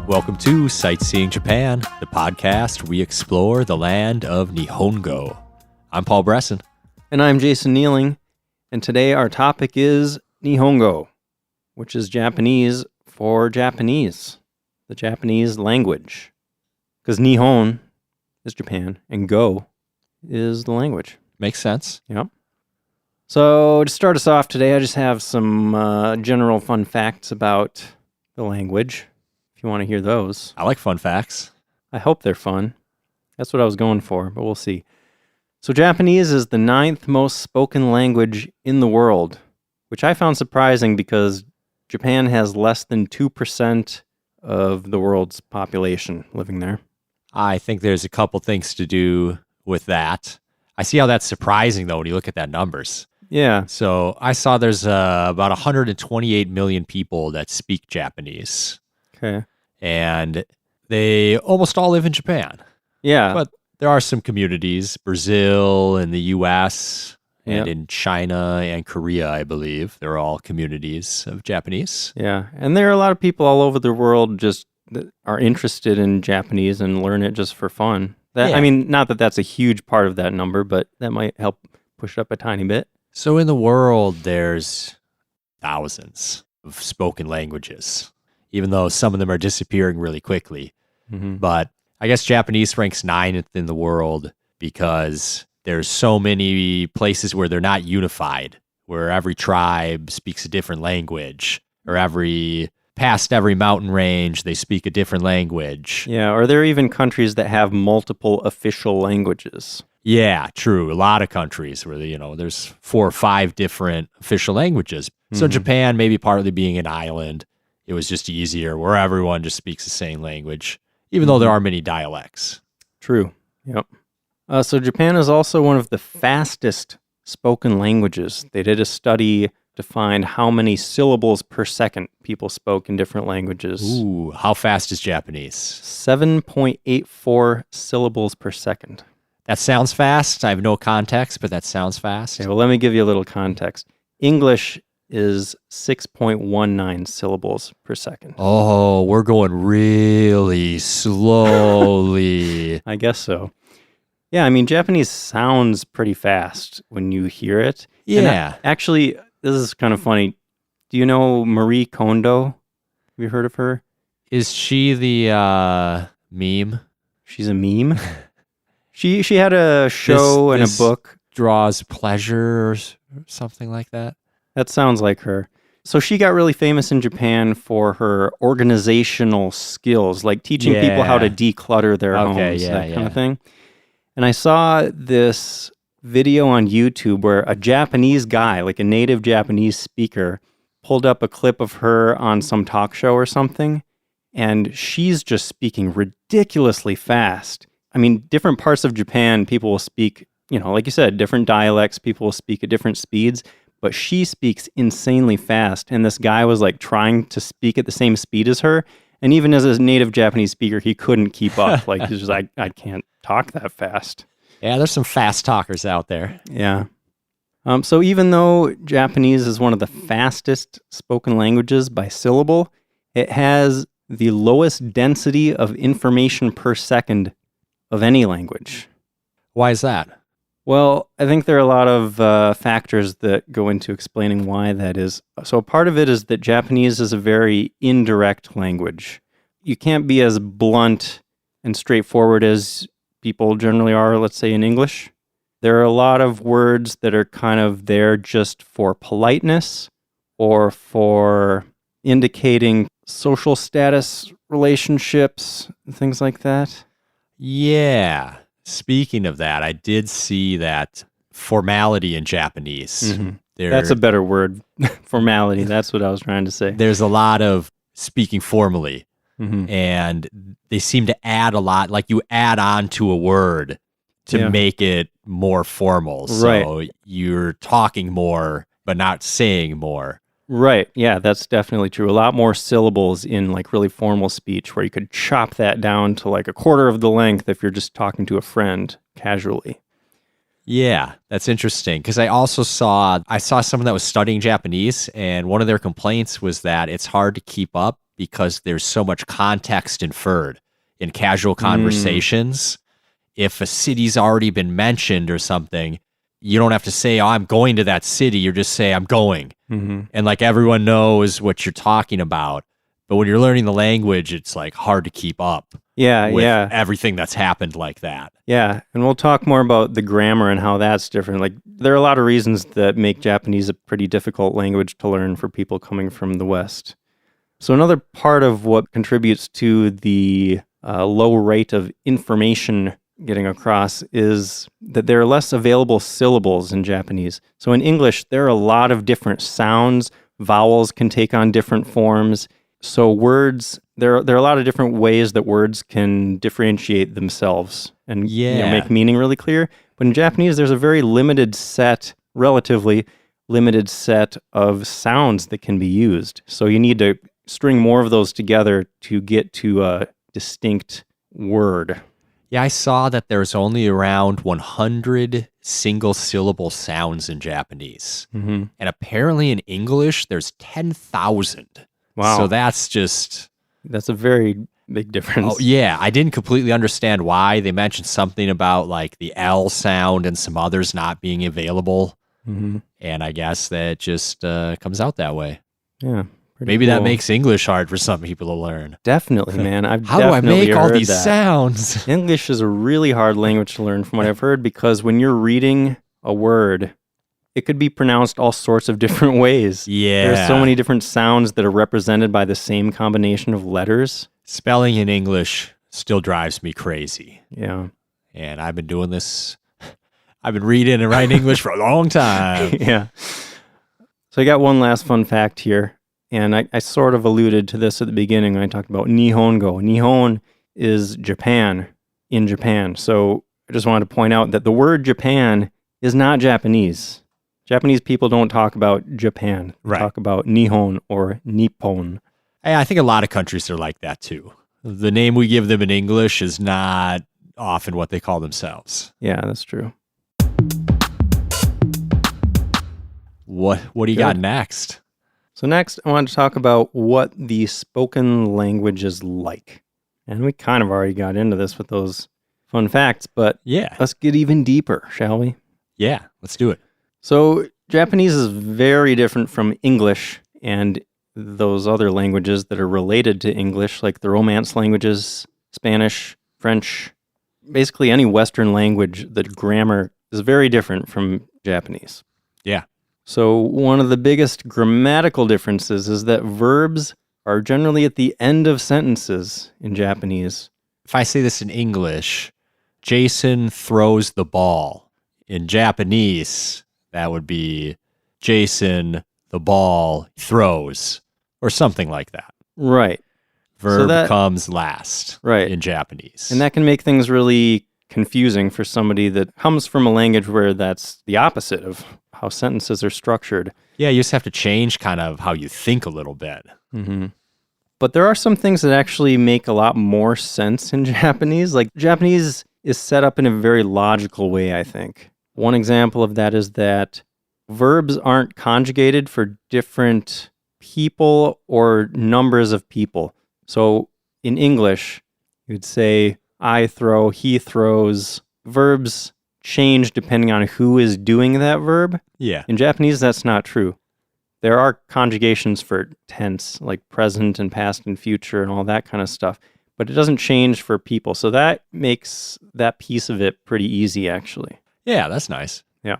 Welcome to Sightseeing Japan, the podcast we explore the land of Nihongo. I'm Paul Bresson. And I'm Jason Nealing, and today our topic is Nihongo, which is Japanese for Japanese, the Japanese language. Because Nihon is Japan, and Go is the language. Makes sense. Yep. So to start us off today, I just have some general fun facts about the language, if you want to hear those. I like fun facts. I hope they're fun. That's what I was going for, but we'll see. So Japanese is the 9th most spoken language in the world, which I found surprising because Japan has less than 2% of the world's population living there. I think there's a couple things to do with that. I see how that's surprising, though, when you look at that numbers. Yeah. So I saw there's about 128 million people that speak Japanese. Okay. And they almost all live in Japan. Yeah. But there are some communities, Brazil and the U.S., and in China and Korea, I believe. They're all communities of Japanese. Yeah. And there are a lot of people all over the world just that are interested in Japanese and learn it just for fun. I mean, not that that's a huge part of that number, but that might help push it up a tiny bit. So in the world, there's thousands of spoken languages, even though some of them are disappearing really quickly. Mm-hmm. But I guess Japanese ranks 9th in the world because there's so many places where they're not unified, where every tribe speaks a different language, or past every mountain range, they speak a different language. Yeah, or there are even countries that have multiple official languages. Yeah, true. A lot of countries where, there's 4 or 5 different official languages. So Japan, maybe partly being an island, it was just easier where everyone just speaks the same language, even though there are many dialects. True. Yep. So Japan is also one of the fastest spoken languages. They did a study to find how many syllables per second people spoke in different languages. Ooh, how fast is Japanese? 7.84 syllables per second. That sounds fast. I have no context, but that sounds fast. Okay, well, let me give you a little context. English is 6.19 syllables per second. Oh, we're going really slowly. I guess so. Yeah, I mean, Japanese sounds pretty fast when you hear it. Yeah. Actually, this is kind of funny. Do you know Marie Kondo? Have you heard of her? Is she the meme? She's a meme? She had a show and a book. Draws pleasure or something like that? That sounds like her. So she got really famous in Japan for her organizational skills, like teaching people how to declutter their homes, that kind of thing. And I saw this video on YouTube where a Japanese guy, like a native Japanese speaker, pulled up a clip of her on some talk show or something, and she's just speaking ridiculously fast. I mean, different parts of Japan, people will speak, like you said, different dialects, people will speak at different speeds, but she speaks insanely fast, and this guy was like trying to speak at the same speed as her, and even as a native Japanese speaker, he couldn't keep up. Like, he's just like, I can't talk that fast. Yeah, there's some fast talkers out there. Yeah. So even though Japanese is one of the fastest spoken languages by syllable, it has the lowest density of information per second of any language. Why is that? Well, I think there are a lot of factors that go into explaining why that is. So part of it is that Japanese is a very indirect language. You can't be as blunt and straightforward as people generally are, let's say, in English. There are a lot of words that are kind of there just for politeness or for indicating social status relationships, things like that. Yeah. Speaking of that, I did see that formality in Japanese. Mm-hmm. That's a better word. Formality. That's what I was trying to say. There's a lot of speaking formally. Mm-hmm. And they seem to add a lot, like you add on to a word to make it more formal. So you're talking more, but not saying more. Right. Yeah, that's definitely true. A lot more syllables in like really formal speech where you could chop that down to like a quarter of the length if you're just talking to a friend casually. Yeah, that's interesting. Because I saw someone that was studying Japanese, and one of their complaints was that it's hard to keep up because there's so much context inferred in casual conversations. If a city's already been mentioned or something, you don't have to say, oh, I'm going to that city. You just say, I'm going. And like everyone knows what you're talking about. But when you're learning the language, it's like hard to keep up. With everything that's happened like that. Yeah, and we'll talk more about the grammar and how that's different. Like, there are a lot of reasons that make Japanese a pretty difficult language to learn for people coming from the West. So another part of what contributes to the low rate of information getting across is that there are less available syllables in Japanese. So in English, there are a lot of different sounds. Vowels can take on different forms. So words, there are a lot of different ways that words can differentiate themselves and make meaning really clear. But in Japanese, there's a very relatively limited set of sounds that can be used. So you need to string more of those together to get to a distinct word. Yeah, I saw that there's only around 100 single syllable sounds in Japanese. And apparently in English, there's 10,000. Wow. So that's a very big difference. Oh, yeah. I didn't completely understand why. They mentioned something about like the L sound and some others not being available. And I guess that just comes out that way. Yeah. Maybe that makes English hard for some people to learn. Definitely, man. How do I make all these sounds? English is a really hard language to learn from what I've heard, because when you're reading a word, it could be pronounced all sorts of different ways. Yeah. There's so many different sounds that are represented by the same combination of letters. Spelling in English still drives me crazy. Yeah. And I've been doing this. I've been reading and writing English for a long time. Yeah. So I got one last fun fact here. And I sort of alluded to this at the beginning when I talked about Nihongo. Nihon is Japan, in Japan. So I just wanted to point out that the word Japan is not Japanese. Japanese people don't talk about Japan. They talk about Nihon or Nippon. I think a lot of countries are like that too. The name we give them in English is not often what they call themselves. Yeah, that's true. What do you got next? So next, I want to talk about what the spoken language is like. And we kind of already got into this with those fun facts, but let's get even deeper, shall we? Yeah, let's do it. So Japanese is very different from English and those other languages that are related to English, like the Romance languages, Spanish, French. Basically, any Western language, the grammar is very different from Japanese. Yeah. So one of the biggest grammatical differences is that verbs are generally at the end of sentences in Japanese. If I say this in English, Jason throws the ball. In Japanese, that would be Jason, the ball throws, or something like that. Right. Verb comes last in Japanese. And that can make things really confusing for somebody that comes from a language where that's the opposite of how sentences are structured. Yeah, you just have to change kind of how you think a little bit. But there are some things that actually make a lot more sense in Japanese. Like, Japanese is set up in a very logical way, I think. One example of that is that verbs aren't conjugated for different people or numbers of people. So in English, you'd say, I throw, he throws. Verbs change depending on who is doing that verb. Yeah. In Japanese, that's not true. There are conjugations for tense, like present and past and future and all that kind of stuff, but it doesn't change for people. So that makes that piece of it pretty easy, actually. Yeah, that's nice. Yeah.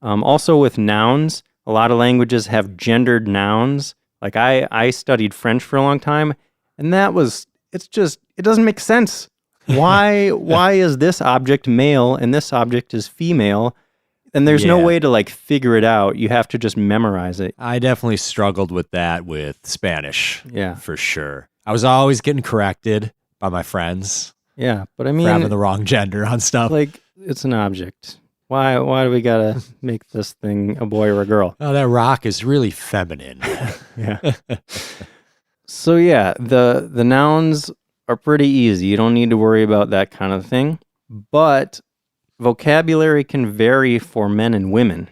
Also with nouns, a lot of languages have gendered nouns. Like I studied French for a long time, and it doesn't make sense. Why is this object male and this object is female? And there's no way to like figure it out. You have to just memorize it. I definitely struggled with that with Spanish. Yeah. For sure. I was always getting corrected by my friends. Yeah, but I mean, for having the wrong gender on stuff. Like, it's an object. Why do we gotta make this thing a boy or a girl? Oh, that rock is really feminine. Yeah. So yeah, the nouns are pretty easy. You don't need to worry about that kind of thing. But vocabulary can vary for men and women.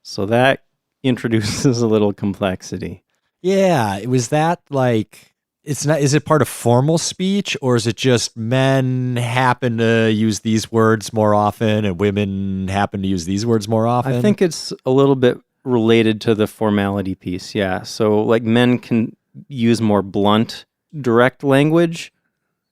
So that introduces a little complexity. Yeah, was that like, It's not. Is it part of formal speech, or is it just men happen to use these words more often and women happen to use these words more often? I think it's a little bit related to the formality piece, yeah. So like men can use more blunt, direct language,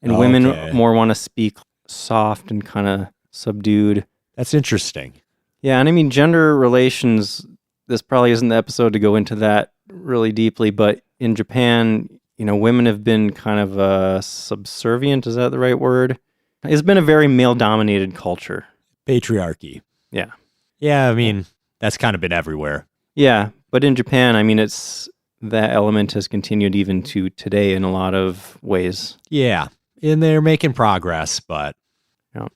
and women more want to speak soft and kind of subdued. That's interesting. Yeah, and I mean, gender relations, this probably isn't the episode to go into that really deeply, but in Japan, women have been kind of subservient, is that the right word? It's been a very male-dominated culture. Patriarchy. Yeah. Yeah, I mean, that's kind of been everywhere. Yeah, but in Japan, I mean, that element has continued even to today in a lot of ways. Yeah, and they're making progress, but... Yeah.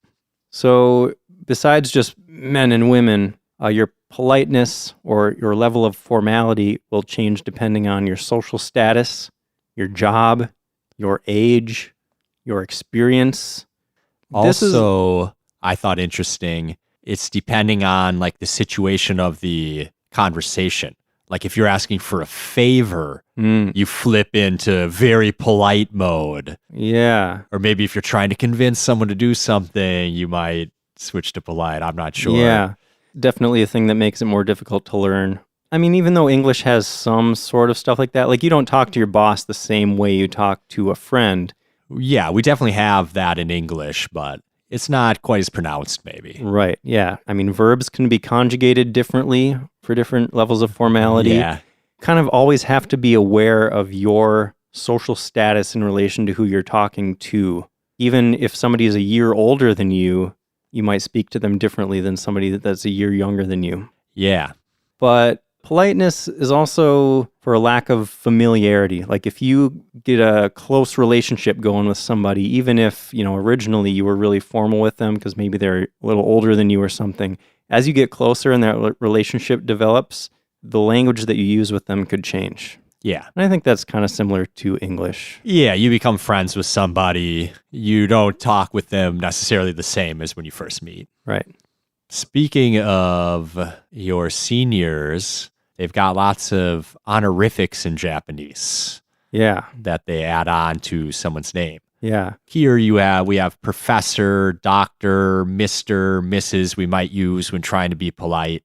So besides just men and women, your politeness or your level of formality will change depending on your social status, your job, your age, your experience. Also, I thought interesting, it's depending on like the situation of the conversation. Like if you're asking for a favor, you flip into very polite mode. Yeah. Or maybe if you're trying to convince someone to do something, you might switch to polite. I'm not sure. Yeah. Definitely a thing that makes it more difficult to learn. I mean, even though English has some sort of stuff like that, like you don't talk to your boss the same way you talk to a friend. Yeah, we definitely have that in English, but it's not quite as pronounced, maybe. Right, yeah. I mean, verbs can be conjugated differently for different levels of formality. Yeah. Kind of always have to be aware of your social status in relation to who you're talking to. Even if somebody is a year older than you, you might speak to them differently than somebody that's a year younger than you. Yeah. But politeness is also for a lack of familiarity. Like if you get a close relationship going with somebody, even if, originally you were really formal with them because maybe they're a little older than you or something, as you get closer and that relationship develops, the language that you use with them could change. Yeah. And I think that's kind of similar to English. Yeah, you become friends with somebody. You don't talk with them necessarily the same as when you first meet. Right. Speaking of your seniors, they've got lots of honorifics in Japanese. Yeah. That they add on to someone's name. Yeah. Here we have professor, doctor, Mr., Mrs. we might use when trying to be polite.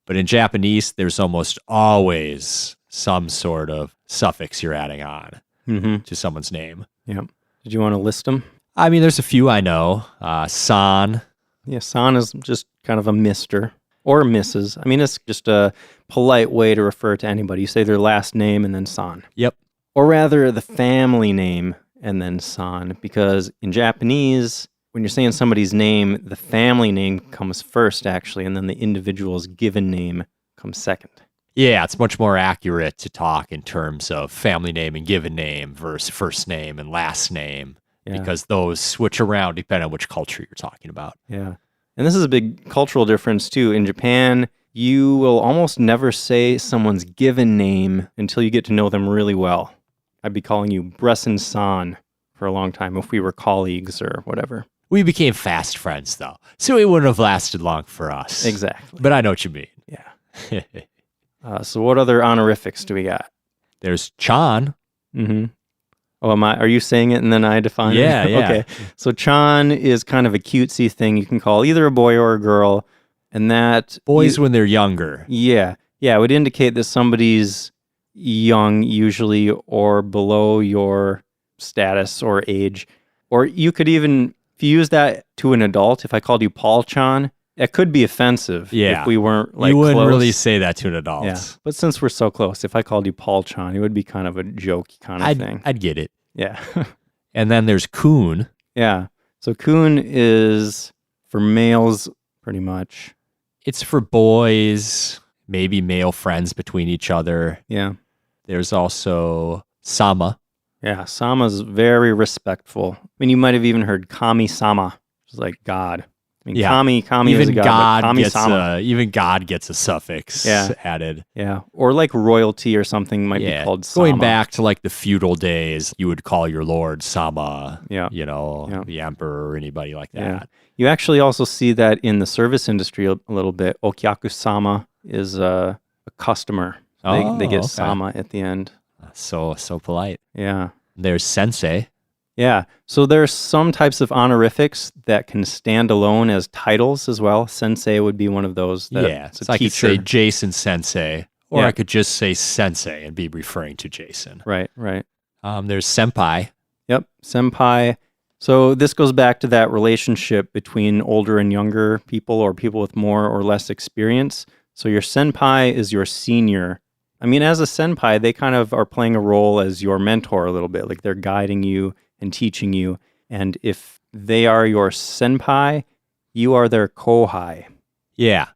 But in Japanese, there's almost always some sort of suffix you're adding on to someone's name. Yeah. Did you want to list them? I mean, there's a few I know. San. Yeah, san is just kind of a Mr. or Mrs. I mean, it's just a polite way to refer to anybody. You say their last name and then san. Yep. Or rather, the family name and then san, because in Japanese, when you're saying somebody's name, the family name comes first, actually, and then the individual's given name comes second. Yeah, it's much more accurate to talk in terms of family name and given name versus first name and last name, because those switch around depending on which culture you're talking about. Yeah. And this is a big cultural difference, too. In Japan, you will almost never say someone's given name until you get to know them really well. I'd be calling you Bresson-san for a long time if we were colleagues or whatever. We became fast friends, though, so it wouldn't have lasted long for us. Exactly. But I know what you mean. Yeah. So what other honorifics do we got? There's Chan. Mm-hmm. Oh, are you saying it and then I define it? Yeah. Okay. So Chan is kind of a cutesy thing you can call either a boy or a girl. And that... Boys when they're younger. Yeah. Yeah, it would indicate that somebody's young usually or below your status or age. Or you could even, if you use that to an adult, if I called you Paul Chan, it could be offensive if we weren't like you wouldn't close. really say that to an adult. Yeah. But since we're so close, if I called you Paul Chan, it would be kind of a jokey kind of thing. I'd get it. Yeah. And then there's kun. Yeah. So kun is for males pretty much. It's for boys, maybe male friends between each other. Yeah. There's also sama. Yeah, sama's very respectful. I mean, you might have even heard kami-sama, which is like God. I mean, kami even is a God, but kami-sama. Even God gets a suffix added. Yeah, or like royalty or something might be called sama. Going back to like the feudal days, you would call your lord sama, the emperor or anybody like that. Yeah. You actually also see that in the service industry a little bit. Okyaku-sama is a customer. They get sama at the end. So polite. Yeah. There's sensei. Yeah. So there's some types of honorifics that can stand alone as titles as well. Sensei would be one of those. So I could say Jason Sensei, or I could just say Sensei and be referring to Jason. Right. There's senpai. Yep, senpai. So this goes back to that relationship between older and younger people, or people with more or less experience. So your senpai is your senior. I mean, as a senpai, they kind of are playing a role as your mentor a little bit. Like they're guiding you and teaching you. And if they are your senpai, you are their kohai. Yeah.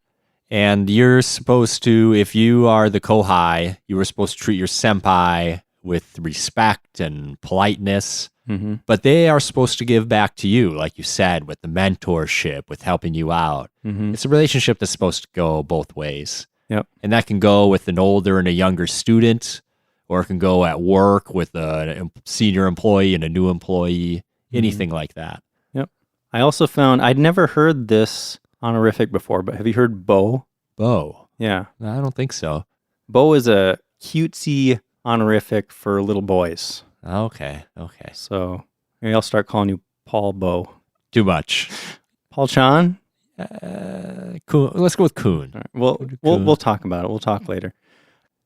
And you're supposed to, if you are the kohai, you were supposed to treat your senpai with respect and politeness. Mm-hmm. But they are supposed to give back to you, like you said, with the mentorship, with helping you out. Mm-hmm. It's a relationship that's supposed to go both ways. Yep. And that can go with an older and a younger student, or it can go at work with a senior employee and a new employee, anything like that. Yep. I also found, I'd never heard this honorific before, but have you heard Bo? Bo? Yeah. I don't think so. Bo is a cutesy honorific for little boys. Okay. So maybe I'll start calling you Paul Bo. Too much. Paul Chan? Cool. Let's go with Kun. All right. We'll talk about it. We'll talk later.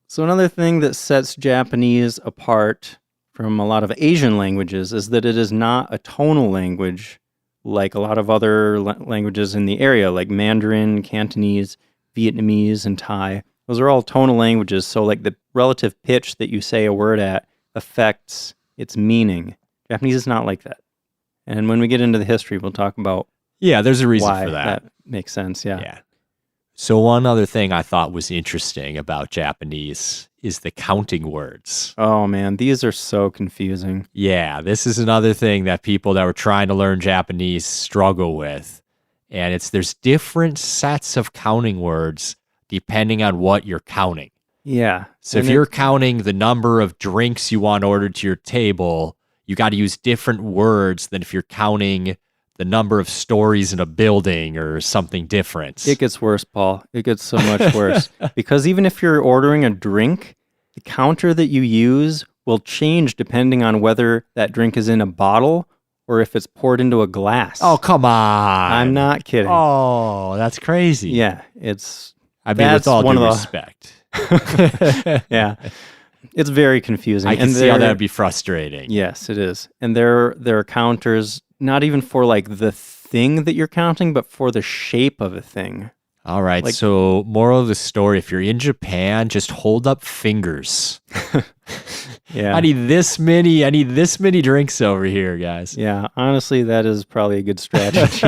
So another thing that sets Japanese apart from a lot of Asian languages is that it is not a tonal language like a lot of other languages in the area, like Mandarin, Cantonese, Vietnamese, and Thai. Those are all tonal languages, so like the relative pitch that you say a word at affects its meaning. Japanese is not like that. And when we get into the history, we'll talk about there's a reason why for that. That makes sense, yeah. So one other thing I thought was interesting about Japanese is the counting words. Oh man, these are so confusing. Yeah, this is another thing that people that were trying to learn Japanese struggle with. And there's different sets of counting words depending on what you're counting. Yeah. So if you're counting the number of drinks you want ordered to your table, you got to use different words than if you're counting the number of stories in a building or something different. It gets worse, Paul. It gets so much worse. Because even if you're ordering a drink, the counter that you use will change depending on whether that drink is in a bottle or if it's poured into a glass. Oh, come on. I'm not kidding. Oh, that's crazy. Yeah, with all due respect. Yeah. It's very confusing. I can see how that would be frustrating. Yes, it is. And there are counters not even for like the thing that you're counting, but for the shape of a thing. All right. So moral of the story, if you're in Japan, just hold up fingers. Yeah. I need this many drinks over here, guys. Yeah. Honestly, that is probably a good strategy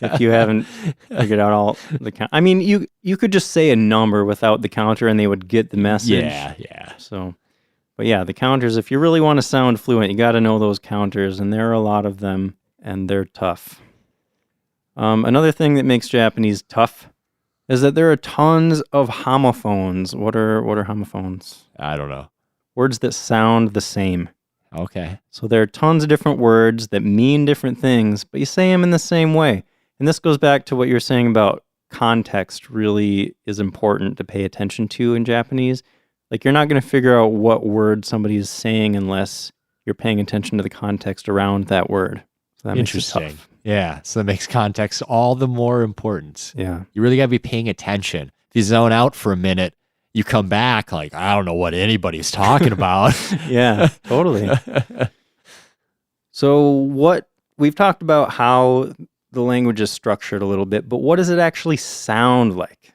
if you haven't figured out all the count. I mean, you could just say a number without the counter and they would get the message. Yeah. So, but yeah, the counters, if you really want to sound fluent, you got to know those counters, and there are a lot of them, and they're tough. Another thing that makes Japanese tough is that there are tons of homophones. What are homophones? I don't know. Words that sound the same. Okay. So there are tons of different words that mean different things, but you say them in the same way. And this goes back to what you're saying about context really is important to pay attention to in Japanese. Like you're not going to figure out what word somebody is saying unless you're paying attention to the context around that word. So that Interesting. Makes it tough. Yeah. So that makes context all the more important. Yeah. You really got to be paying attention. If you zone out for a minute, you come back like, I don't know what anybody's talking about. Yeah, totally. So we've talked about how the language is structured a little bit, but what does it actually sound like?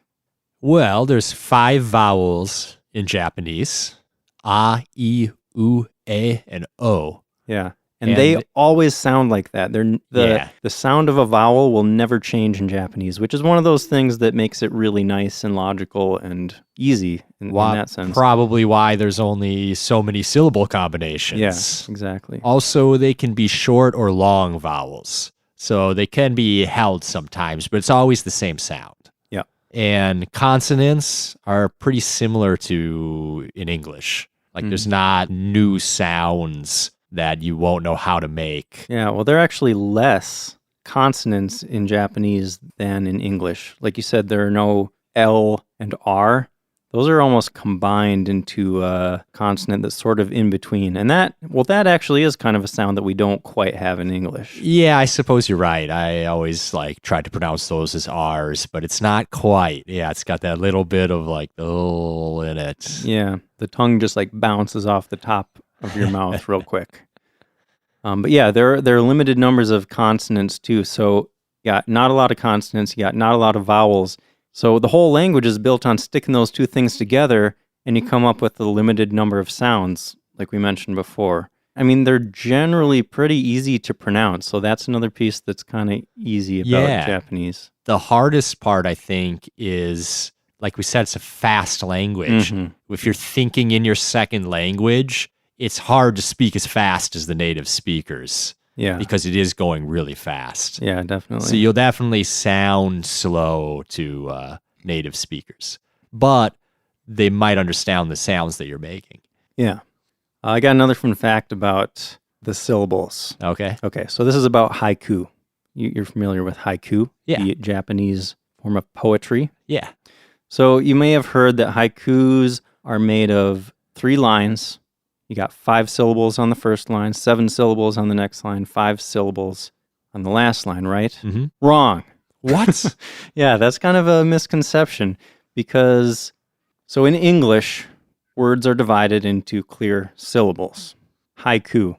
Well, there's 5 vowels in Japanese. A, I, U, E, and O. Yeah. And they always sound like that. The sound of a vowel will never change in Japanese, which is one of those things that makes it really nice and logical and easy in that sense. Probably why there's only so many syllable combinations. Yeah, exactly. Also, they can be short or long vowels. So they can be held sometimes, but it's always the same sound. Yeah. And consonants are pretty similar to in English. Like there's not new sounds that you won't know how to make. Yeah, well, there are actually less consonants in Japanese than in English. Like you said, there are no L and R. Those are almost combined into a consonant that's sort of in between. And that actually is kind of a sound that we don't quite have in English. Yeah, I suppose you're right. I always try to pronounce those as R's, but it's not quite. Yeah, it's got that little bit of in it. Yeah, the tongue just bounces off the top of your mouth real quick. But yeah, there are limited numbers of consonants too. So you got not a lot of consonants, you got not a lot of vowels. So the whole language is built on sticking those two things together, and you come up with a limited number of sounds, like we mentioned before. I mean, they're generally pretty easy to pronounce, so that's another piece that's kind of easy about Japanese. The hardest part, I think, is, like we said, it's a fast language. Mm-hmm. If you're thinking in your second language, it's hard to speak as fast as the native speakers. Yeah. Because it is going really fast. Yeah, definitely. So you'll definitely sound slow to native speakers, but they might understand the sounds that you're making. Yeah. I got another fun fact about the syllables. Okay. Okay, so this is about haiku. You're familiar with haiku? Yeah. The Japanese form of poetry? Yeah. So you may have heard that haikus are made of 3 lines. You got 5 syllables on the first line, 7 syllables on the next line, 5 syllables on the last line, right? Mm-hmm. Wrong. What? Yeah, that's kind of a misconception because, so in English, words are divided into clear syllables. Haiku,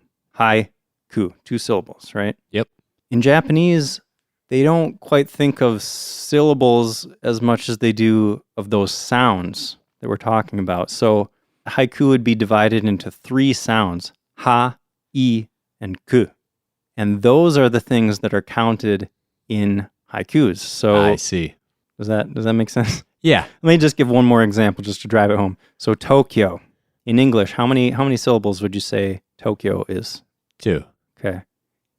2 syllables, right? Yep. In Japanese, they don't quite think of syllables as much as they do of those sounds that we're talking about. So haiku would be divided into 3 sounds, ha, I, and ku. And those are the things that are counted in haikus. So I see. Does that make sense? Yeah. Let me just give one more example just to drive it home. So Tokyo. In English, how many syllables would you say Tokyo is? 2. Okay.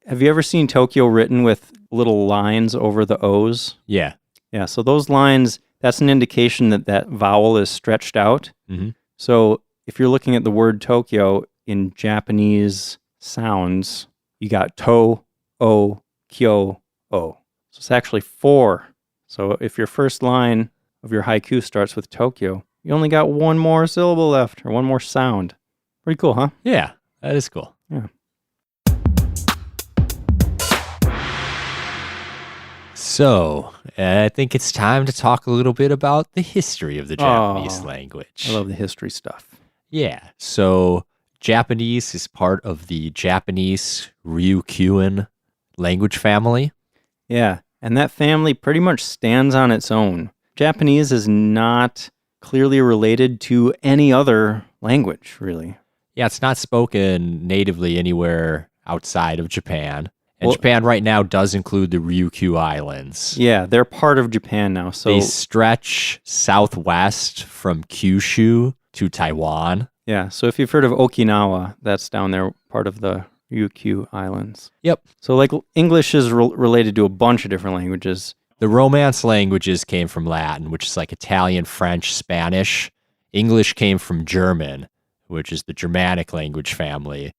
Have you ever seen Tokyo written with little lines over the O's? Yeah. Yeah, so those lines, that's an indication that vowel is stretched out. Mm-hmm. So if you're looking at the word Tokyo in Japanese sounds, you got to, o, kyo, o. So it's actually 4. So if your first line of your haiku starts with Tokyo, you only got 1 more syllable left, or 1 more sound. Pretty cool, huh? Yeah, that is cool. Yeah. So, I think it's time to talk a little bit about the history of the Japanese language. I love the history stuff. Yeah. So, Japanese is part of the Japanese Ryukyuan language family. Yeah, and that family pretty much stands on its own. Japanese is not clearly related to any other language, really. Yeah, it's not spoken natively anywhere outside of Japan. And Japan right now does include the Ryukyu Islands. Yeah, they're part of Japan now. So they stretch southwest from Kyushu to Taiwan. Yeah, so if you've heard of Okinawa, that's down there, part of the Ryukyu Islands. Yep. So English is related to a bunch of different languages. The Romance languages came from Latin, which is like Italian, French, Spanish. English came from German, which is the Germanic language family.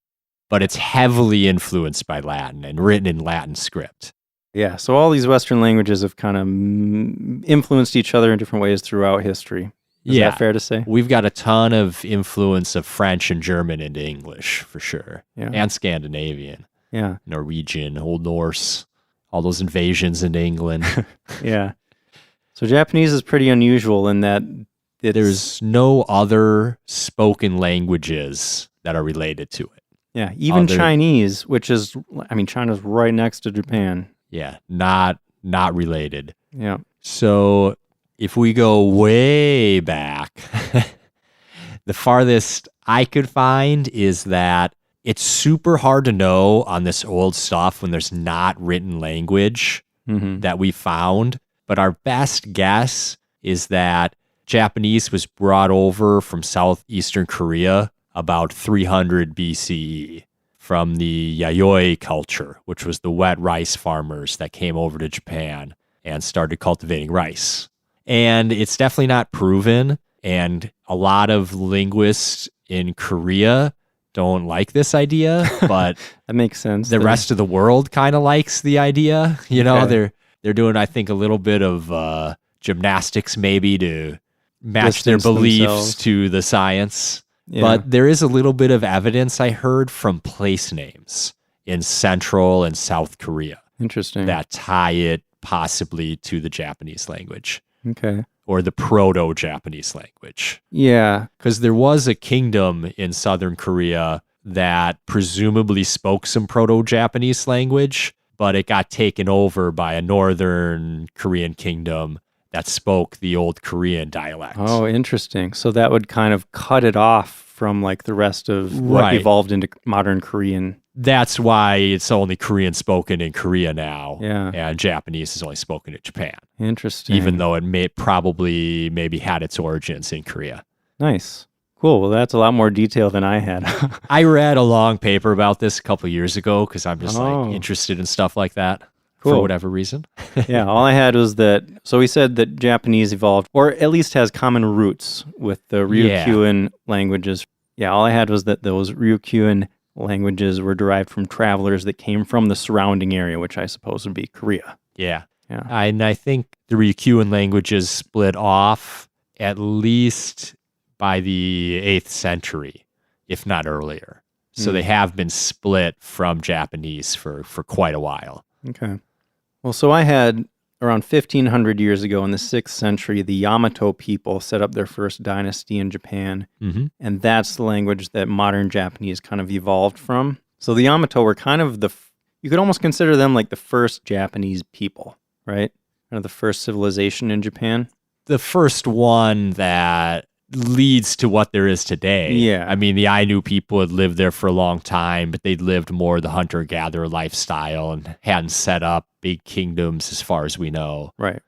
But it's heavily influenced by Latin and written in Latin script. Yeah, so all these Western languages have kind of influenced each other in different ways throughout history. Is that fair to say? We've got a ton of influence of French and German into English, for sure. Yeah. And Scandinavian. Yeah. Norwegian, Old Norse, all those invasions into England. Yeah. So Japanese is pretty unusual in that there's no other spoken languages that are related to it. Yeah, even Chinese, which is, China's right next to Japan. Yeah, not related. Yeah. So if we go way back, the farthest I could find is that it's super hard to know on this old stuff when there's not written language that we found. But our best guess is that Japanese was brought over from southeastern Korea about 300 BCE from the Yayoi culture, which was the wet rice farmers that came over to Japan and started cultivating rice. And it's definitely not proven, and a lot of linguists in Korea don't like this idea, but that makes sense. The rest of the world kind of likes the idea. You know, they're doing, I think, a little bit of gymnastics maybe to match their beliefs themselves to the science. Yeah. But there is a little bit of evidence I heard from place names in Central and South Korea. Interesting. That tie it possibly to the Japanese language. Okay. Or the Proto-Japanese language. Yeah. Because there was a kingdom in Southern Korea that presumably spoke some Proto-Japanese language, but it got taken over by a Northern Korean kingdom that spoke the old Korean dialect. Oh, interesting. So that would kind of cut it off from like the rest of what Right. evolved into modern Korean. That's why it's only Korean spoken in Korea now. Yeah. And Japanese is only spoken in Japan. Interesting. Even though it maybe had its origins in Korea. Nice. Cool. Well, that's a lot more detail than I had. I read a long paper about this a couple years ago because I'm just Oh. like interested in stuff like that Cool. for whatever reason. Yeah, all I had was that. So we said that Japanese evolved, or at least has common roots with the Ryukyuan languages. Yeah, all I had was that those Ryukyuan languages were derived from travelers that came from the surrounding area, which I suppose would be Korea. Yeah. Yeah. And I think the Ryukyuan languages split off at least by the 8th century, if not earlier. So they have been split from Japanese for quite a while. Okay. Well, so I had around 1,500 years ago in the 6th century, the Yamato people set up their first dynasty in Japan. Mm-hmm. And that's the language that modern Japanese kind of evolved from. So the Yamato were kind of you could almost consider them like the first Japanese people, right? Kind of the first civilization in Japan. The first one that leads to what there is today. Yeah. I mean, the Ainu people had lived there for a long time, but they'd lived more the hunter-gatherer lifestyle and hadn't set up big kingdoms as far as we know. Right.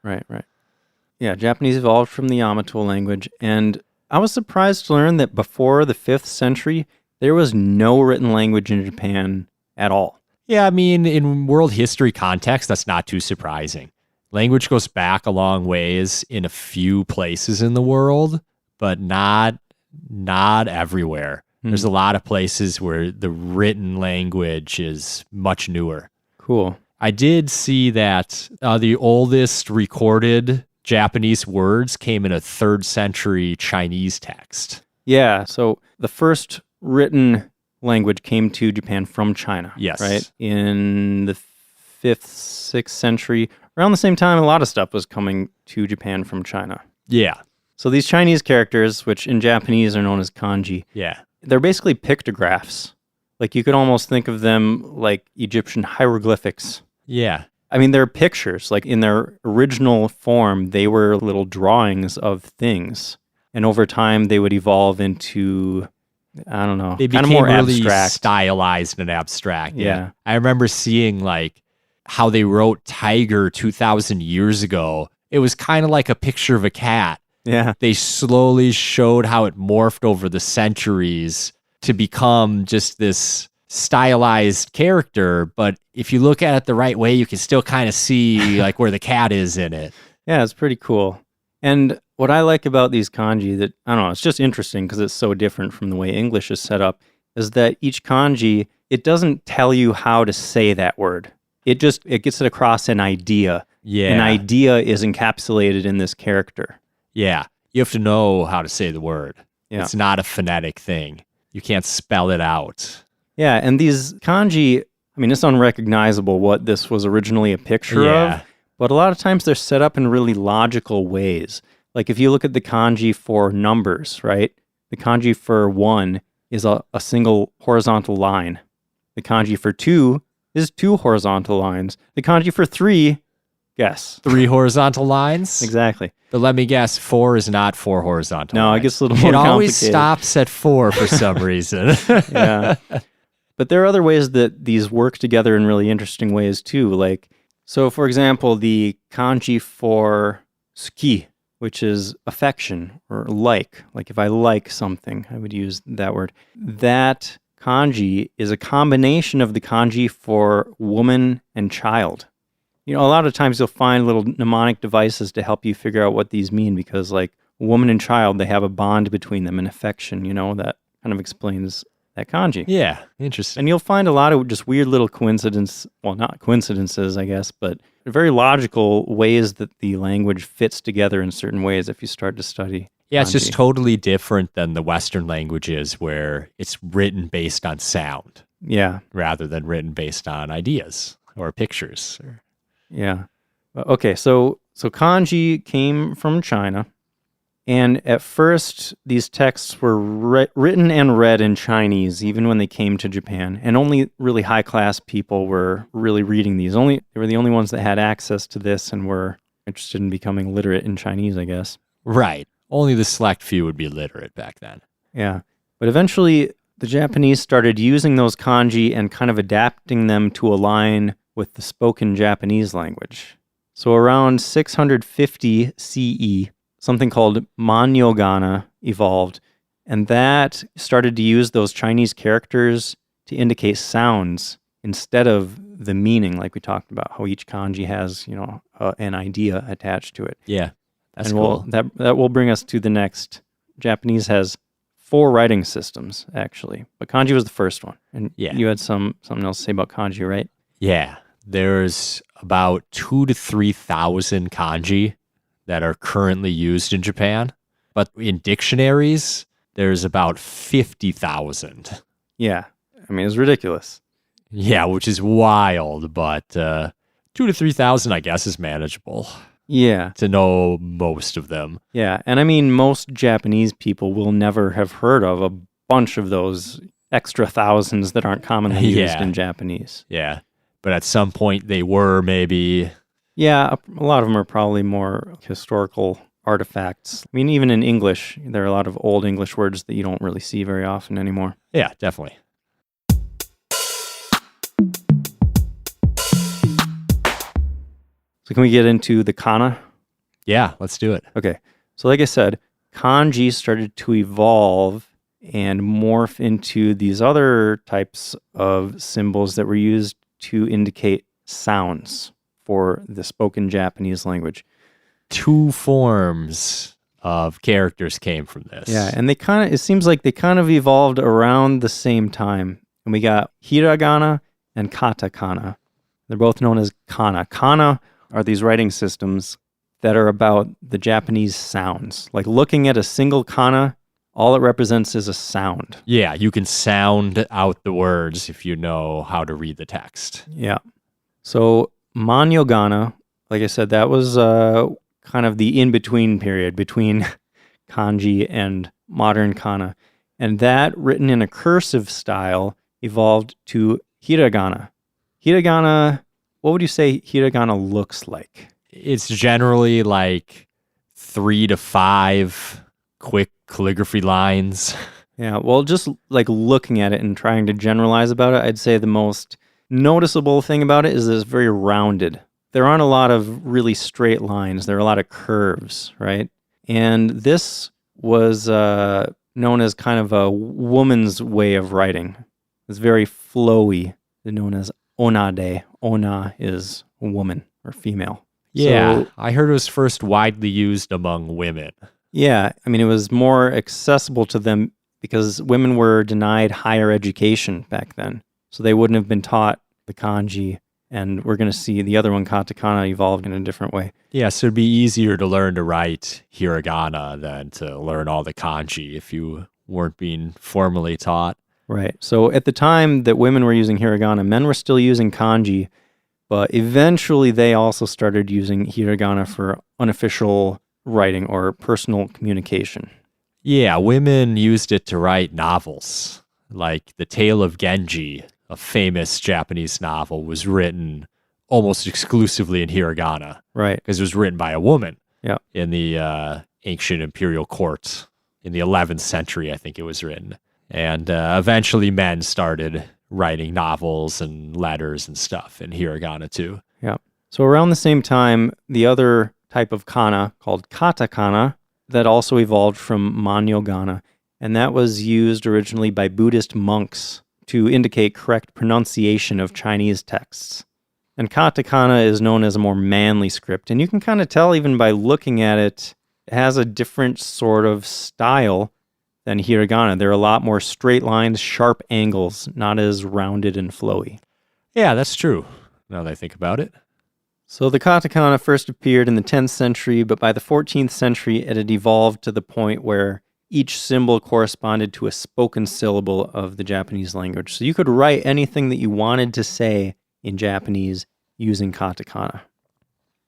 Yeah, Japanese evolved from the Yamato language, and I was surprised to learn that before the 5th century, there was no written language in Japan at all. Yeah, I mean, in world history context, that's not too surprising. Language goes back a long ways in a few places in the world, but not everywhere. There's a lot of places where the written language is much newer. Cool. I did see that the oldest recorded Japanese words came in a 3rd century Chinese text. Yeah, so the first written language came to Japan from China. Yes. Right? In the 5th, 6th century, around the same time, a lot of stuff was coming to Japan from China. Yeah. So these Chinese characters, which in Japanese are known as kanji, Yeah. they're basically pictographs. Like you could almost think of them like Egyptian hieroglyphics. Yeah. I mean, they're pictures. Like in their original form, they were little drawings of things. And over time, they would evolve into, I don't know, They kind became of more really abstract. stylized and abstract. Yeah. I remember seeing like how they wrote tiger 2,000 years ago. It was kind of like a picture of a cat. Yeah. They slowly showed how it morphed over the centuries to become just this stylized character. But if you look at it the right way, you can still kind of see like where the cat is in it. Yeah, it's pretty cool. And what I like about these kanji that, I don't know, it's just interesting because it's so different from the way English is set up, is that each kanji, it doesn't tell you how to say that word. It gets it across an idea. Yeah. An idea is encapsulated in this character. Yeah. You have to know how to say the word. Yeah. It's not a phonetic thing. You can't spell it out. Yeah, and these kanji, I mean, it's unrecognizable what this was originally a picture of, but a lot of times they're set up in really logical ways. Like if you look at the kanji for numbers, right? The kanji for 1 is a single horizontal line. The kanji for 2 is 2 horizontal lines. The kanji for 3, guess. 3 horizontal lines? Exactly. But let me guess, 4 is not 4 horizontal No, lines. it gets a little more It always complicated. stops at 4 for some reason. Yeah. But there are other ways that these work together in really interesting ways too. Like, so for example, the kanji for suki, which is affection or like if I like something, I would use that word. That kanji is a combination of the kanji for woman and child. You know, a lot of times you'll find little mnemonic devices to help you figure out what these mean because like woman and child, they have a bond between them, an affection, you know, that kind of explains that kanji. Yeah, interesting. And you'll find a lot of just weird little not coincidences, I guess, but very logical ways that the language fits together in certain ways if you start to study. Yeah, kanji. it's just totally different than the Western languages where it's written based on sound. Yeah. Rather than written based on ideas or pictures. Yeah. Okay, so kanji came from China. And at first, these texts were written and read in Chinese, even when they came to Japan. And only really high-class people were really reading these. They were the only ones that had access to this and were interested in becoming literate in Chinese, I guess. Right. Only the select few would be literate back then. Yeah. But eventually, the Japanese started using those kanji and kind of adapting them to align with the spoken Japanese language. So around 650 CE, something called Hiragana evolved, and that started to use those Chinese characters to indicate sounds instead of the meaning, like we talked about, how each kanji has, an idea attached to it. Yeah, that's cool. That will bring us to the next. Japanese has 4 writing systems, actually, but kanji was the first one. And you had something else to say about kanji, right? Yeah, there's about 2,000 to 3,000 kanji that are currently used in Japan. But in dictionaries, there's about 50,000. Yeah. I mean, it's ridiculous. Yeah, which is wild, but 2,000 to 3,000, I guess, is manageable. Yeah. To know most of them. Yeah. And I mean, most Japanese people will never have heard of a bunch of those extra thousands that aren't commonly used in Japanese. Yeah. But at some point, they were maybe... Yeah, a lot of them are probably more historical artifacts. I mean, even in English, there are a lot of old English words that you don't really see very often anymore. Yeah, definitely. So can we get into the kana? Yeah, let's do it. Okay. So like I said, kanji started to evolve and morph into these other types of symbols that were used to indicate sounds for the spoken Japanese language. 2 forms of characters came from this. Yeah, and it seems like they kind of evolved around the same time. And we got Hiragana and Katakana. They're both known as kana. Kana are these writing systems that are about the Japanese sounds. Like looking at a single kana, all it represents is a sound. Yeah, you can sound out the words if you know how to read the text. Yeah. So Hiragana, like I said, that was kind of the in-between period between kanji and modern kana. And that, written in a cursive style, evolved to hiragana. Hiragana, what would you say hiragana looks like? It's generally like 3 to 5 quick calligraphy lines. Yeah, well, just like looking at it and trying to generalize about it, I'd say the most noticeable thing about it is that it's very rounded. There aren't a lot of really straight lines. There are a lot of curves, right? And this was known as kind of a woman's way of writing. It's very flowy. They're known as onade. Ona is a woman or female. Yeah, so, I heard it was first widely used among women. Yeah, I mean, it was more accessible to them because women were denied higher education back then. So they wouldn't have been taught the kanji, and we're going to see the other one, katakana, evolved in a different way. Yeah, so it'd be easier to learn to write hiragana than to learn all the kanji if you weren't being formally taught. Right. So at the time that women were using hiragana, men were still using kanji, but eventually they also started using hiragana for unofficial writing or personal communication. Yeah, women used it to write novels, like The Tale of Genji, a famous Japanese novel, was written almost exclusively in hiragana. Right. Because it was written by a woman. Yeah. In the ancient imperial court in the 11th century, I think it was written. And eventually men started writing novels and letters and stuff in hiragana too. Yeah. So around the same time, the other type of kana called katakana that also evolved from Hiragana, and that was used originally by Buddhist monks to indicate correct pronunciation of Chinese texts. And katakana is known as a more manly script, and you can kind of tell even by looking at it, it has a different sort of style than hiragana. There are a lot more straight lines, sharp angles, not as rounded and flowy. Yeah, that's true, now that I think about it. So the katakana first appeared in the 10th century, but by the 14th century, it had evolved to the point where each symbol corresponded to a spoken syllable of the Japanese language. So you could write anything that you wanted to say in Japanese using katakana.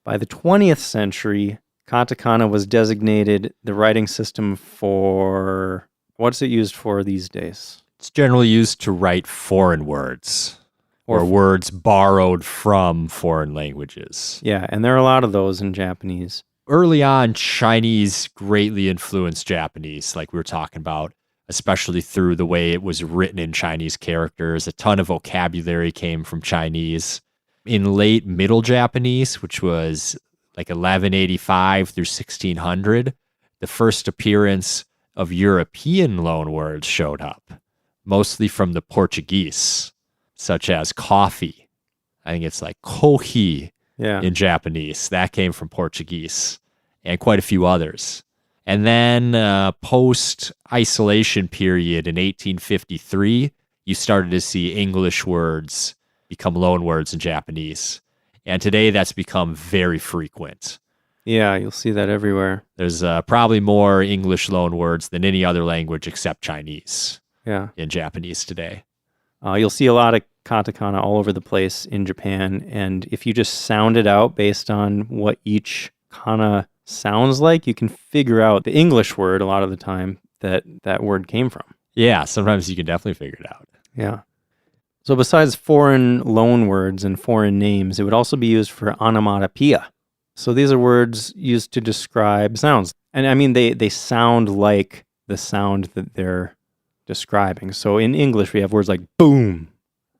By the 20th century, katakana was designated the writing system for... What's it used for these days? It's generally used to write foreign words or words borrowed from foreign languages. Yeah, and there are a lot of those in Japanese. Early on, Chinese greatly influenced Japanese, like we were talking about, especially through the way it was written in Chinese characters. A ton of vocabulary came from Chinese. In late Middle Japanese, which was like 1185 through 1600, the first appearance of European loanwords showed up, mostly from the Portuguese, such as coffee. I think it's like kohi in Japanese. That came from Portuguese, and quite a few others. And then post-isolation period in 1853, you started to see English words become loanwords in Japanese. And today that's become very frequent. Yeah, you'll see that everywhere. There's probably more English loanwords than any other language except Chinese in Japanese today. You'll see a lot of katakana all over the place in Japan, and if you just sound it out based on what each kana sounds like, you can figure out the English word a lot of the time that word came from. Yeah, sometimes you can definitely figure it out. Yeah. So besides foreign loan words and foreign names, it would also be used for onomatopoeia. So these are words used to describe sounds. And I mean, they sound like the sound that they're describing. So in English, we have words like boom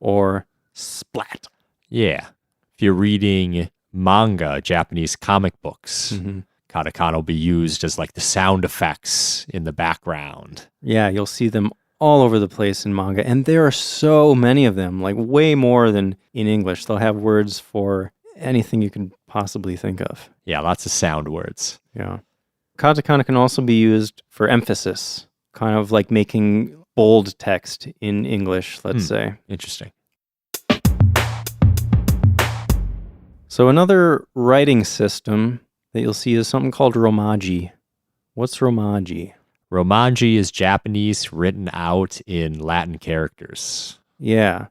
or splat. Yeah. If you're reading manga, Japanese comic books, katakana will be used as like the sound effects in the background. Yeah, you'll see them all over the place in manga. And there are so many of them, like way more than in English. They'll have words for anything you can possibly think of. Yeah, lots of sound words. Yeah. Katakana can also be used for emphasis, kind of like making bold text in English, let's say. Interesting. So another writing system that you'll see is something called Romaji. What's Romaji? Romaji is Japanese written out in Latin characters. Yeah.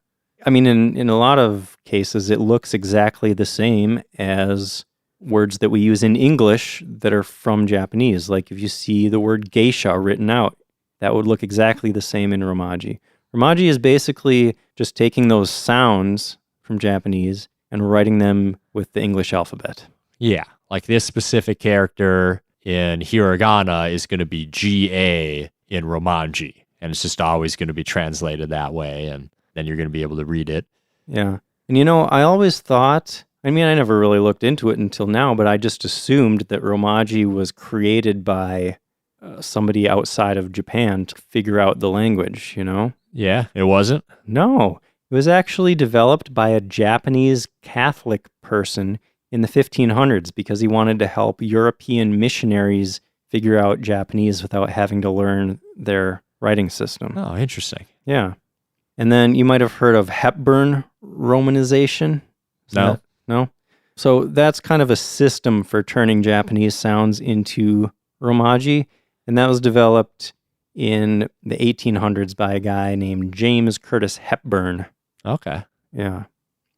I mean, in a lot of cases, it looks exactly the same as words that we use in English that are from Japanese. Like if you see the word geisha written out, that would look exactly the same in Romaji. Romaji is basically just taking those sounds from Japanese and writing them with the English alphabet. Yeah, like this specific character in Hiragana is going to be GA in Romaji, and it's just always going to be translated that way, and then you're going to be able to read it. Yeah. And you know, I always thought, I mean, I never really looked into it until now, but I just assumed that Romaji was created by somebody outside of Japan to figure out the language, you know? Yeah, it wasn't? No. It was actually developed by a Japanese Catholic person in the 1500s because he wanted to help European missionaries figure out Japanese without having to learn their writing system. Oh, interesting. Yeah. And then you might have heard of Hepburn romanization. No? So that's kind of a system for turning Japanese sounds into Romaji, and that was developed in the 1800s by a guy named James Curtis Hepburn. Okay. Yeah.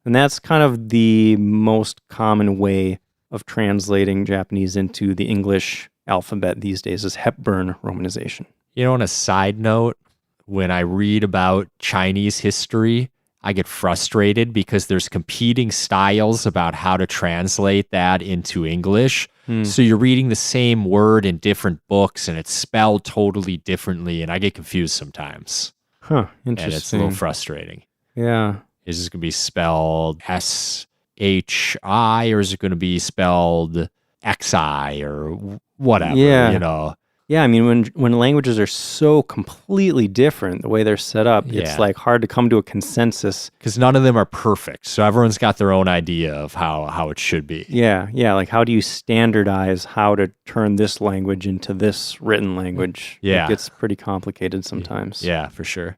And that's kind of the most common way of translating Japanese into the English alphabet these days is Hepburn romanization. You know, on a side note, when I read about Chinese history, I get frustrated because there's competing styles about how to translate that into English. So you're reading the same word in different books and it's spelled totally differently, and I get confused sometimes. Huh, interesting. And it's a little frustrating. Yeah. Is this going to be spelled S-H-I or is it going to be spelled X-I or whatever, you know? Yeah, I mean, when languages are so completely different, the way they're set up, it's like hard to come to a consensus. Because none of them are perfect, so everyone's got their own idea of how it should be. Yeah, like how do you standardize how to turn this language into this written language? Yeah. It gets pretty complicated sometimes. Yeah, for sure.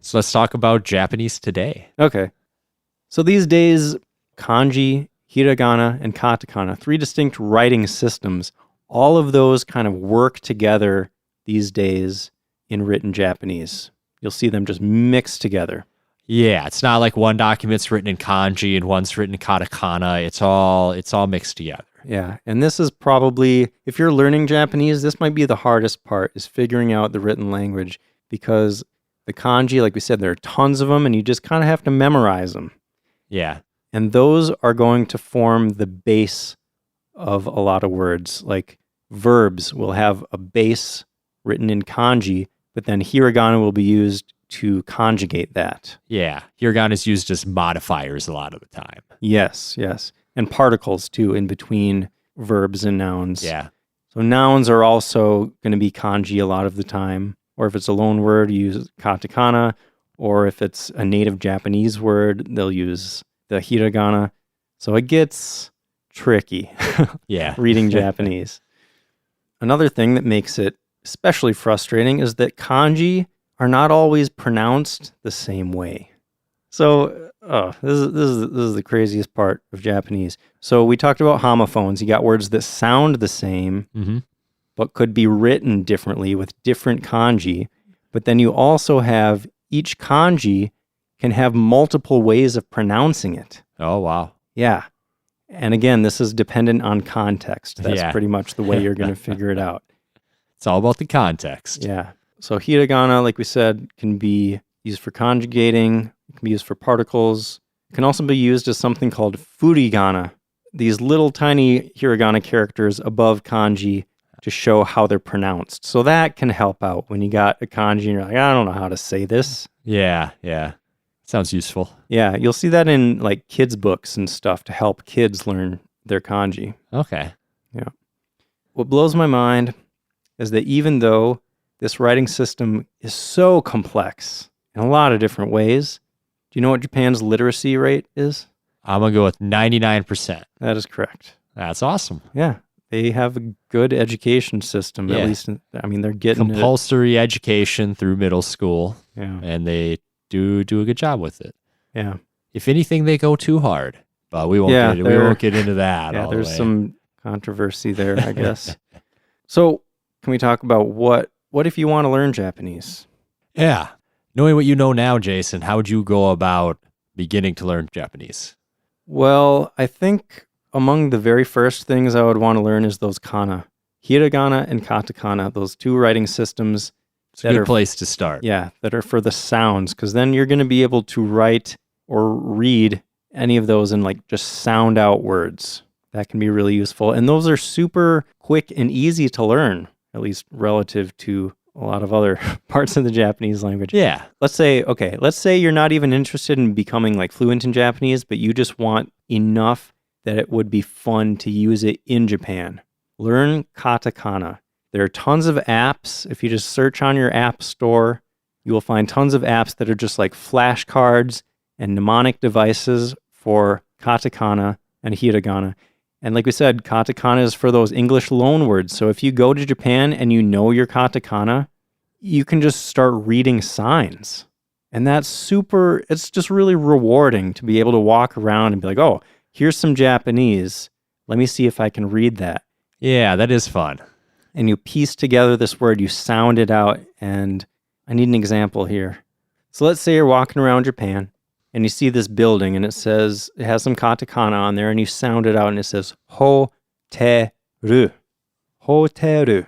So let's talk about Japanese today. Okay. So these days, Kanji, Hiragana, and Katakana, 3 distinct writing systems, all of those kind of work together these days in written Japanese. You'll see them just mixed together. Yeah, it's not like one document's written in Kanji and one's written in Katakana. It's all mixed together. Yeah, and this is probably, if you're learning Japanese, this might be the hardest part, is figuring out the written language, because the kanji, like we said, there are tons of them, and you just kind of have to memorize them. Yeah. And those are going to form the base of a lot of words. Like verbs will have a base written in kanji, but then hiragana will be used to conjugate that. Yeah. Hiragana is used as modifiers a lot of the time. Yes. And particles too, in between verbs and nouns. Yeah. So nouns are also going to be kanji a lot of the time. Or if it's a loan word, you use katakana. Or if it's a native Japanese word, they'll use the hiragana. So it gets tricky. Yeah. Reading Japanese. Another thing that makes it especially frustrating is that kanji are not always pronounced the same way. So this is the craziest part of Japanese. So we talked about homophones. You got words that sound the same, but could be written differently with different kanji. But then you also have each kanji can have multiple ways of pronouncing it. Oh, wow. Yeah. And again, this is dependent on context. That's pretty much the way you're going to figure it out. It's all about the context. Yeah. So hiragana, like we said, can be used for conjugating. It can be used for particles. It can also be used as something called furigana. These little tiny hiragana characters above kanji to show how they're pronounced. So that can help out when you got a kanji and you're like, I don't know how to say this. Yeah. Sounds useful. Yeah, you'll see that in like kids' books and stuff to help kids learn their kanji. Okay. Yeah. What blows my mind is that even though this writing system is so complex in a lot of different ways, do you know what Japan's literacy rate is? I'm going to go with 99%. That is correct. That's awesome. Yeah. They have a good education system, at least. They're getting compulsory education through middle school. Yeah. And they do a good job with it. Yeah. If anything, they go too hard, but we won't get into that. Yeah, there's some controversy there, I guess. So, can we talk about what if you want to learn Japanese? Yeah. Knowing what you know now, Jason, how would you go about beginning to learn Japanese? Well, I think among the very first things I would want to learn is those kana. Hiragana and katakana, those 2 writing systems. It's a good place to start. Yeah, that are for the sounds, because then you're going to be able to write or read any of those and like just sound out words. That can be really useful. And those are super quick and easy to learn, at least relative to a lot of other parts of the Japanese language. Yeah. Let's say you're not even interested in becoming like fluent in Japanese, but you just want enough that it would be fun to use it in Japan. Learn katakana. There are tons of apps. If you just search on your app store, you will find tons of apps that are just like flashcards and mnemonic devices for katakana and hiragana. And like we said, katakana is for those English loan words. So if you go to Japan and you know your katakana, you can just start reading signs. And it's just really rewarding to be able to walk around and be like, oh, here's some Japanese. Let me see if I can read that. Yeah, that is fun. And you piece together this word, you sound it out, and I need an example here. So let's say you're walking around Japan, and you see this building, and it has some katakana on there, and you sound it out, and it says, hoteru. Hoteru.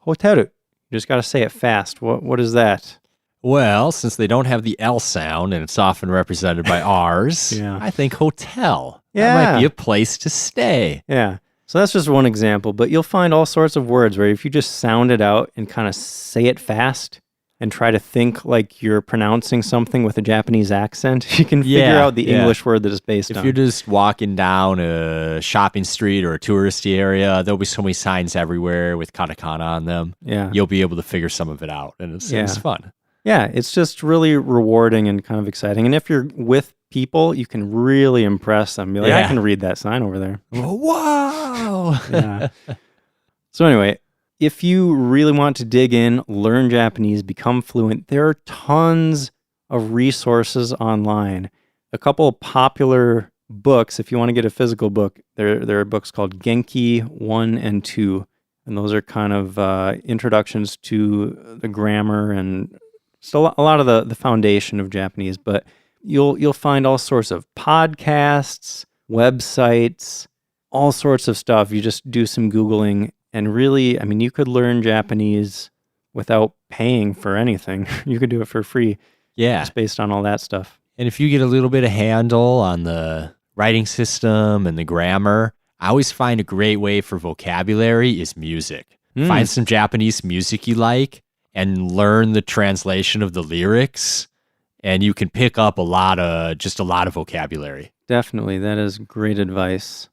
Hoteru. You just got to say it fast. What is that? Well, since they don't have the L sound, and it's often represented by R's, I think hotel. Yeah. That might be a place to stay. Yeah. So that's just one example, but you'll find all sorts of words where if you just sound it out and kind of say it fast and try to think like you're pronouncing something with a Japanese accent, you can figure out the English word that it's based on. If you're just walking down a shopping street or a touristy area, there'll be so many signs everywhere with katakana on them. Yeah. You'll be able to figure some of it out, and it's fun. Yeah, it's just really rewarding and kind of exciting. And if you're with people, you can really impress them. Be like, I can read that sign over there. Wow! Yeah. So anyway, if you really want to dig in, learn Japanese, become fluent, there are tons of resources online. a couple of popular books. If you want to get a physical book, there are books called Genki 1 and 2. And those are kind of introductions to the grammar and still a lot of the foundation of Japanese. But you'll find all sorts of podcasts, websites, all sorts of stuff. You just do some Googling, and really, I mean, you could learn Japanese without paying for anything. You could do it for free. Yeah. Just based on all that stuff. And if you get a little bit of handle on the writing system and the grammar, I always find a great way for vocabulary is music. Find some Japanese music you like and learn the translation of the lyrics, and you can pick up a lot of vocabulary. Definitely. That is great advice.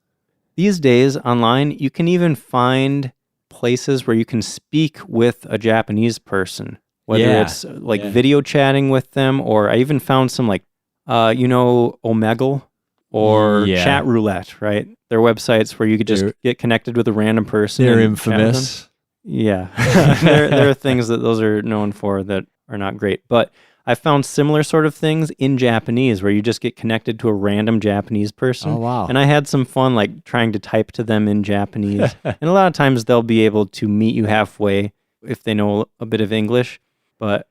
These days online, you can even find places where you can speak with a Japanese person, whether it's like video chatting with them, or I even found some like, Omegle or Chat Roulette, right? They're websites where you could just get connected with a random person. They're infamous. Yeah. there are things that those are known for that are not great. But I found similar sort of things in Japanese where you just get connected to a random Japanese person. Oh, wow. And I had some fun like trying to type to them in Japanese. And a lot of times they'll be able to meet you halfway if they know a bit of English. But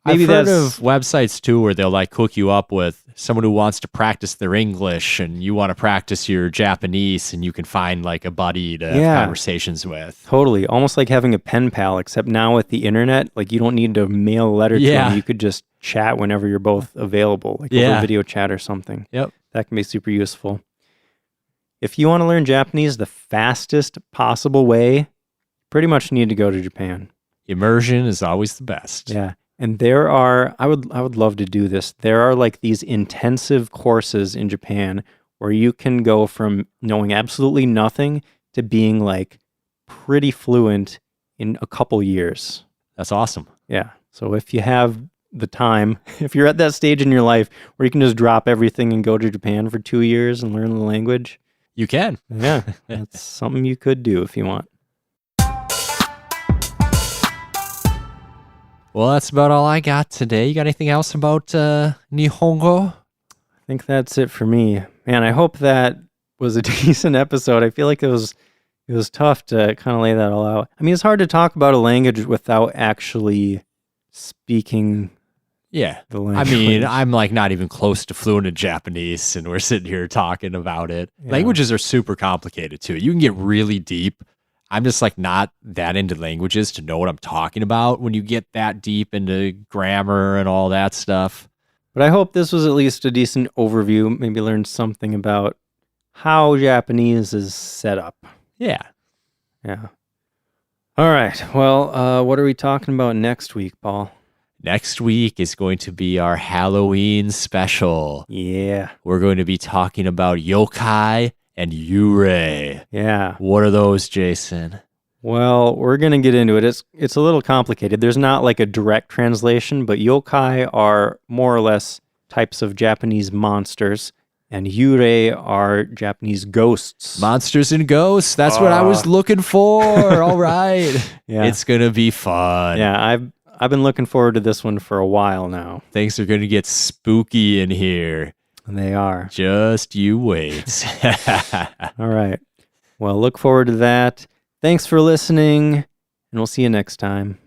maybe I've heard of websites too where they'll like hook you up with someone who wants to practice their English and you want to practice your Japanese, and you can find like a buddy to have conversations with. Totally. Almost like having a pen pal, except now with the internet, like you don't need to mail a letter to them. You could just chat whenever you're both available, like over video chat or something. Yep. That can be super useful. If you want to learn Japanese the fastest possible way, pretty much need to go to Japan. Immersion is always the best. Yeah. And there are, I would love to do this. There are like these intensive courses in Japan where you can go from knowing absolutely nothing to being like pretty fluent in a couple years. That's awesome. Yeah. So if you have the time, if you're at that stage in your life where you can just drop everything and go to Japan for 2 years and learn the language. You can. Yeah. That's something you could do if you want. Well, that's about all I got today. You got anything else about Nihongo? I think that's it for me. Man, I hope that was a decent episode. I feel like it was tough to kind of lay that all out. I mean, it's hard to talk about a language without actually speaking the language. I mean, I'm like not even close to fluent in Japanese, and we're sitting here talking about it. Yeah. Languages are super complicated too. You can get really deep. I'm just like not that into languages to know what I'm talking about when you get that deep into grammar and all that stuff. But I hope this was at least a decent overview. Maybe learn something about how Japanese is set up. Yeah. Yeah. All right. Well, what are we talking about next week, Paul? Next week is going to be our Halloween special. Yeah. We're going to be talking about yokai and yurei. Yeah. What are those, Jason? Well, we're going to get into it. It's a little complicated. There's not like a direct translation, but yokai are more or less types of Japanese monsters, and yurei are Japanese ghosts. Monsters and ghosts. That's what I was looking for. All right. Yeah. It's going to be fun. Yeah, I've been looking forward to this one for a while now. Things are going to get spooky in here. They are. Just you wait. All right. Well, look forward to that. Thanks for listening, and we'll see you next time.